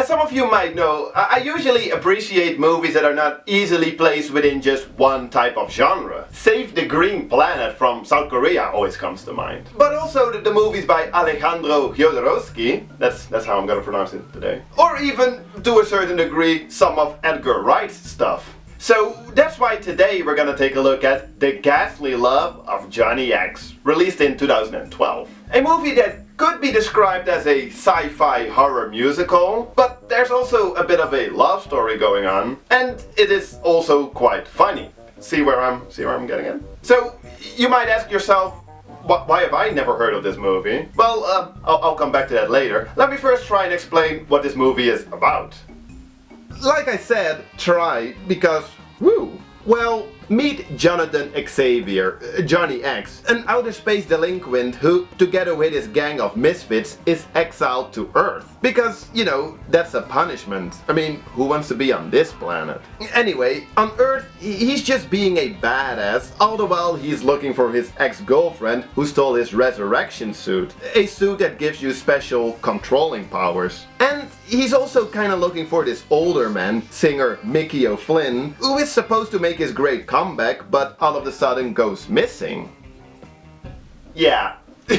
As some of you might know, I usually appreciate movies that are not easily placed within just one type of genre. Save the Green Planet from South Korea always comes to mind. But also the movies by Alejandro Jodorowsky, that's how I'm gonna pronounce it today. Or even, to a certain degree, some of Edgar Wright's stuff. So that's why today we're gonna take a look at The Ghastly Love of Johnny X, released in 2012. A movie that could be described as a sci-fi horror musical, but there's also a bit of a love story going on, and it is also quite funny. See where I'm getting at? So you might ask yourself, why have I never heard of this movie? Well, I'll come back to that later. Let me first try and explain what this movie is about. Like I said, try, because, well, meet Jonathan Xavier, Johnny X, an outer space delinquent who, together with his gang of misfits, is exiled to Earth. Because, you know, that's a punishment. I mean, who wants to be on this planet? Anyway, on Earth, he's just being a badass, all the while he's looking for his ex-girlfriend who stole his resurrection suit. A suit that gives you special controlling powers. And he's also kinda looking for this older man, singer Mickey O'Flynn, who is supposed to make his great comeback, but all of a sudden goes missing. Yeah,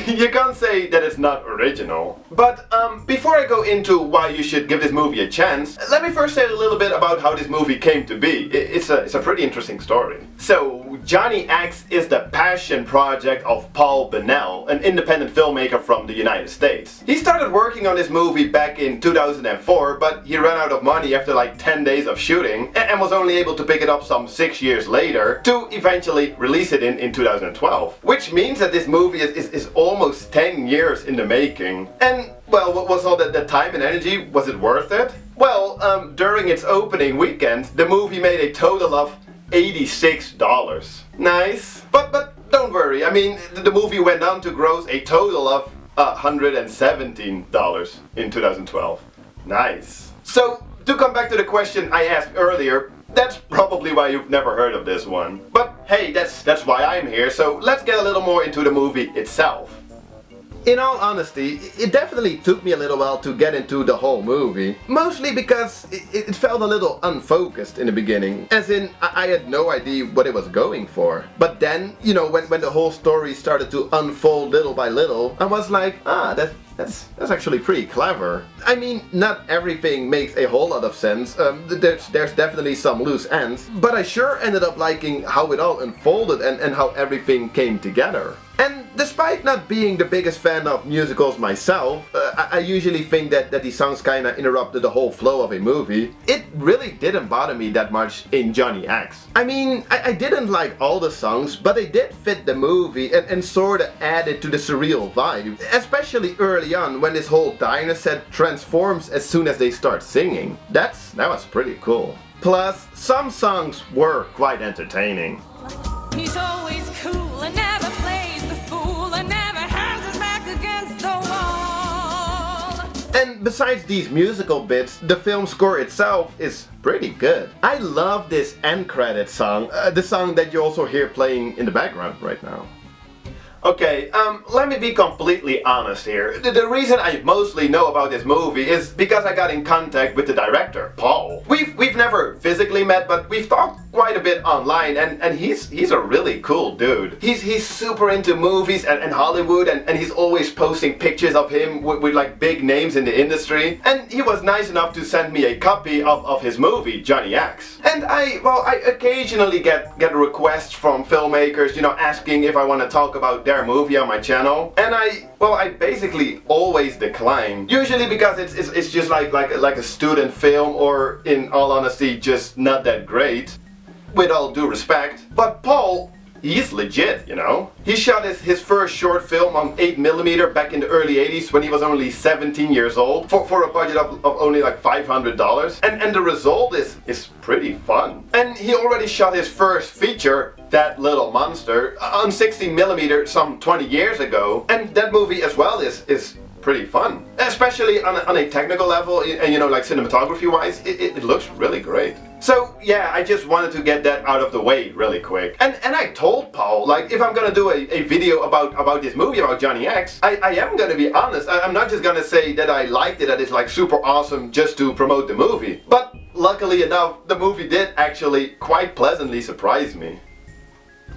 you can't say that it's not original. But before I go into why you should give this movie a chance, let me first say a little bit about how this movie came to be. It's a pretty interesting story. So, Johnny X is the passion project of Paul Bunnell, an independent filmmaker from the United States. He started working on this movie back in 2004, but he ran out of money after like 10 days of shooting, and was only able to pick it up some 6 years later to eventually release it in 2012. Which means that this movie is almost 10 years in the making. And, well, what was all that time and energy? Was it worth it? Well, during its opening weekend, the movie made a total of $86. Nice. But don't worry, I mean, the movie went on to gross a total of $117 in 2012. Nice. So, to come back to the question I asked earlier, that's probably why you've never heard of this one. But hey, that's why I'm here, so let's get a little more into the movie itself. In all honesty, it definitely took me a little while to get into the whole movie. Mostly because it felt a little unfocused in the beginning. As in, I had no idea what it was going for. But then, you know, when the whole story started to unfold little by little, I was like, that's actually pretty clever. I mean, not everything makes a whole lot of sense. There's definitely some loose ends. But I sure ended up liking how it all unfolded and how everything came together. And despite not being the biggest fan of musicals myself, I usually think that these songs kinda interrupted the whole flow of a movie. It really didn't bother me that much in Johnny X. I mean, I didn't like all the songs, but they did fit the movie and sorta added to the surreal vibe. Especially early on when this whole diner set transforms as soon as they start singing. That was pretty cool. Plus, some songs were quite entertaining. He's always cool and never plays the fool and never has his back against the wall. And besides these musical bits, the film score itself is pretty good. I love this end credit song, the song that you also hear playing in the background right now. Okay, let me be completely honest here. The reason I mostly know about this movie is because I got in contact with the director, Paul. We've never physically met, but we've talked quite a bit online, and he's a really cool dude. He's super into movies and Hollywood, and he's always posting pictures of him with like big names in the industry. And he was nice enough to send me a copy of his movie, Johnny X. And I occasionally get requests from filmmakers, you know, asking if I want to talk about their movie on my channel, and I basically always decline. Usually because it's just like a student film, or in all honesty, just not that great. With all due respect. But Paul, he's legit, you know. He shot his first short film on 8mm back in the early 80s when he was only 17 years old for a budget of only like $500. And the result is pretty fun. And he already shot his first feature, That Little Monster, on 16mm some 20 years ago. And that movie as well is pretty fun. Especially on a technical level, and you know, like cinematography wise, it looks really great. So yeah, I just wanted to get that out of the way really quick. And I told Paul, like, if I'm gonna do a video about this movie, about Johnny X, I am gonna be honest. I'm not just gonna say that I liked it, that it's like super awesome just to promote the movie. But luckily enough, the movie did actually quite pleasantly surprise me.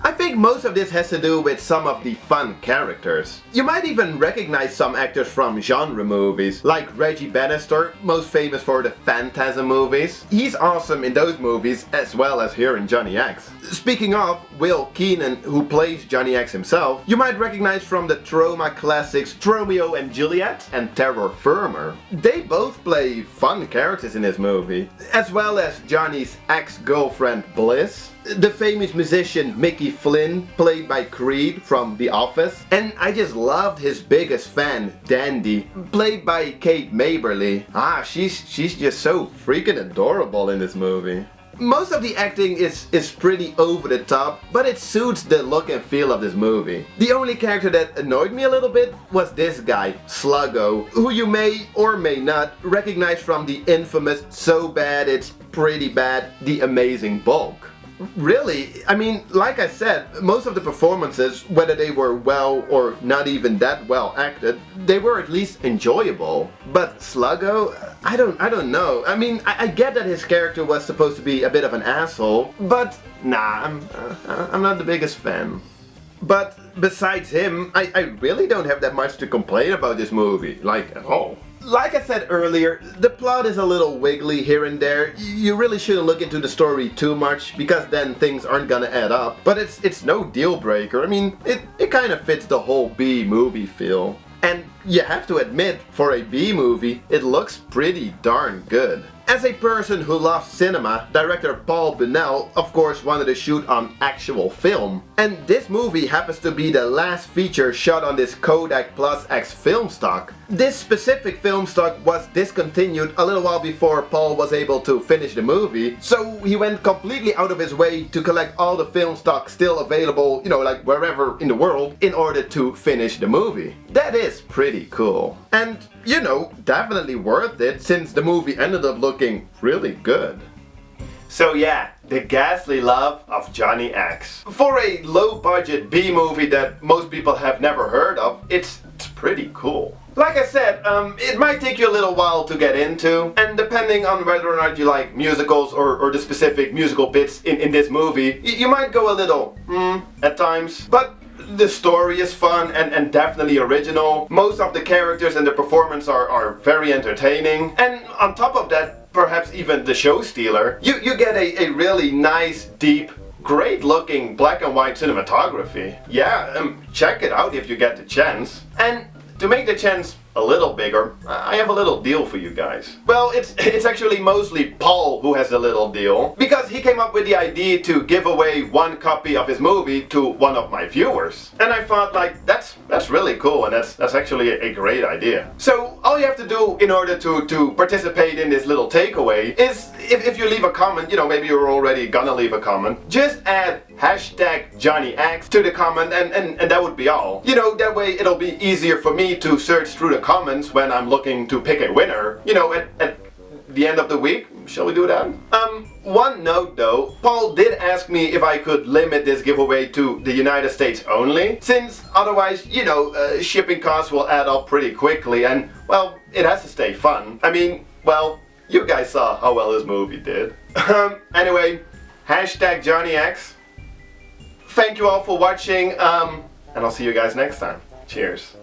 I think most of this has to do with some of the fun characters. You might even recognize some actors from genre movies, like Reggie Bannister, most famous for the Phantasm movies. He's awesome in those movies as well as here in Johnny X. Speaking of Will Keenan, who plays Johnny X himself, you might recognize from the Troma classics Romeo and Juliet and Terror Firmer. They both play fun characters in this movie, as well as Johnny's ex-girlfriend Bliss, the famous musician Mickey Flynn, played by Creed from The Office, and I just loved his biggest fan, Dandy, played by Kate Maberly. She's just so freaking adorable in this movie. Most of the acting is pretty over the top, but it suits the look and feel of this movie. The only character that annoyed me a little bit was this guy, Sluggo, who you may or may not recognize from the infamous So Bad It's Pretty Bad, The Amazing Bulk. Really, I mean, like I said, most of the performances, whether they were well or not even that well acted, they were at least enjoyable. But Sluggo, I don't know. I mean, I get that his character was supposed to be a bit of an asshole, but nah, I'm not the biggest fan. But besides him, I really don't have that much to complain about this movie, like at all. Like I said earlier, the plot is a little wiggly here and there. You really shouldn't look into the story too much, because then things aren't gonna add up. But it's no deal breaker. I mean, it kind of fits the whole B movie feel. And you have to admit, for a B movie, it looks pretty darn good. As a person who loves cinema, director Paul Bunnell of course wanted to shoot on actual film. And this movie happens to be the last feature shot on this Kodak Plus X film stock. This specific film stock was discontinued a little while before Paul was able to finish the movie, so he went completely out of his way to collect all the film stock still available, you know, like wherever in the world, in order to finish the movie. That is pretty cool. And, you know, definitely worth it, since the movie ended up looking really good. So yeah, the ghastly love of Johnny X. For a low-budget B-movie that most people have never heard of, it's pretty cool. Like I said, it might take you a little while to get into, and depending on whether or not you like musicals or the specific musical bits in this movie, you might go a little, at times. But the story is fun and definitely original. Most of the characters and the performance are very entertaining. And on top of that, perhaps even the show stealer, you get a really nice, deep, great looking black and white cinematography. Yeah, check it out if you get the chance. And to make the chance a little bigger, I have a little deal for you guys. Well, it's actually mostly Paul who has a little deal, because he came up with the idea to give away one copy of his movie to one of my viewers. And I thought, like, that's really cool, and that's actually a great idea. So all you have to do in order to participate in this little takeaway is, if you leave a comment, you know, maybe you're already gonna leave a comment, just add #JohnnyX to the comment, and that would be all. You know, that way it'll be easier for me to search through the comments when I'm looking to pick a winner, you know, at the end of the week. Shall we do that? One note though, Paul did ask me if I could limit this giveaway to the United States only, since otherwise, you know, shipping costs will add up pretty quickly, and, well, it has to stay fun. I mean, well, you guys saw how well this movie did. Anyway, #JohnnyX. Thank you all for watching, and I'll see you guys next time. Cheers.